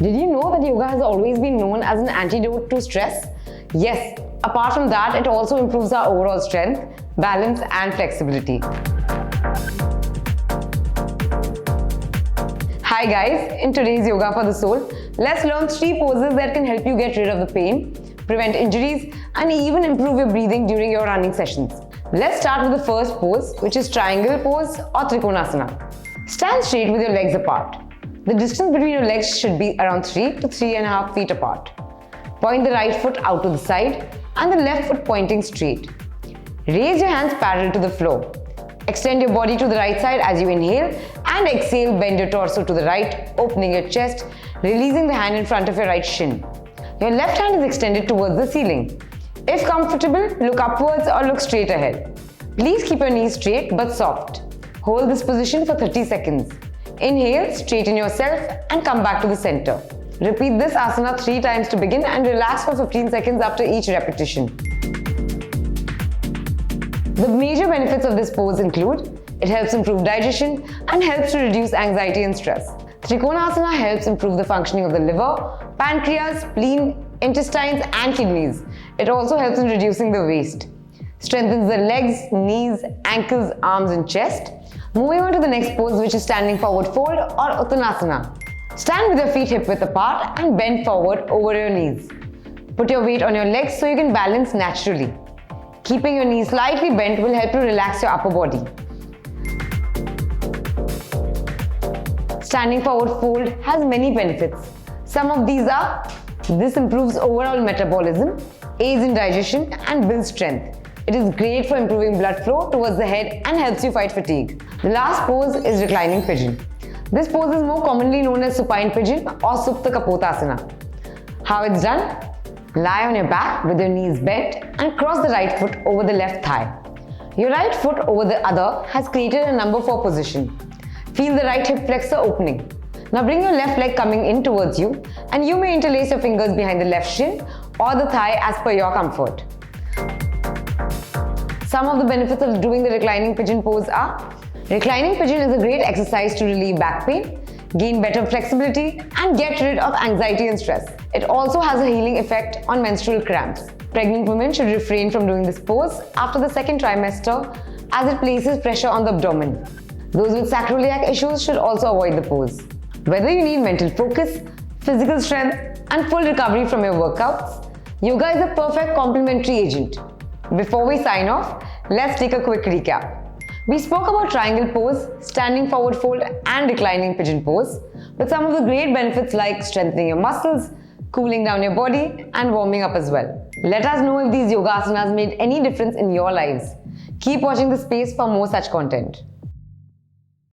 Did you know that yoga has always been known as an antidote to stress? Yes, apart from that, it also improves our overall strength, balance and flexibility. Hi guys, in today's Yoga for the Soul, let's learn 3 poses that can help you get rid of the pain, prevent injuries and even improve your breathing during your running sessions. Let's start with the first pose, which is triangle pose or Triconasana. Stand straight with your legs apart. The distance between your legs should be around 3 to 3.5 feet apart. Point the right foot out to the side and the left foot pointing straight. Raise your hands parallel to the floor. Extend your body to the right side as you inhale and exhale, bend your torso to the right, opening your chest, releasing the hand in front of your right shin. Your left hand is extended towards the ceiling. If comfortable, look upwards or look straight ahead. Please keep your knees straight but soft. Hold this position for 30 seconds. Inhale, straighten yourself and come back to the center. Repeat this asana 3 times to begin and relax for 15 seconds after each repetition. The major benefits of this pose include, it helps improve digestion and helps to reduce anxiety and stress. Triconasana helps improve the functioning of the liver, pancreas, spleen, intestines and kidneys. It also helps in reducing the waist. Strengthens the legs, knees, ankles, arms and chest. Moving on to the next pose, which is standing forward fold or Uttanasana. Stand with your feet hip width apart and bend forward over your knees. Put your weight on your legs so you can balance naturally. Keeping your knees slightly bent will help you relax your upper body. Standing forward fold has many benefits. Some of these are, this improves overall metabolism, aids in digestion and builds strength. It is great for improving blood flow towards the head and helps you fight fatigue. The last pose is reclining pigeon. This pose is more commonly known as supine pigeon or Supta Kapotasana. How it's done? Lie on your back with your knees bent and cross the right foot over the left thigh. Your right foot over the other has created a number 4 position. Feel the right hip flexor opening. Now bring your left leg coming in towards you and you may interlace your fingers behind the left shin or the thigh as per your comfort. Some of the benefits of doing the reclining pigeon pose are, reclining pigeon is a great exercise to relieve back pain, gain better flexibility and get rid of anxiety and stress. It also has a healing effect on menstrual cramps. Pregnant women should refrain from doing this pose after the 2nd trimester as it places pressure on the abdomen. Those with sacroiliac issues should also avoid the pose. Whether you need mental focus, physical strength and full recovery from your workouts, yoga is a perfect complementary agent. Before we sign off, let's take a quick recap. We spoke about triangle pose, standing forward fold and reclining pigeon pose with some of the great benefits like strengthening your muscles, cooling down your body and warming up as well. Let us know if these yoga asanas made any difference in your lives. Keep watching the space for more such content.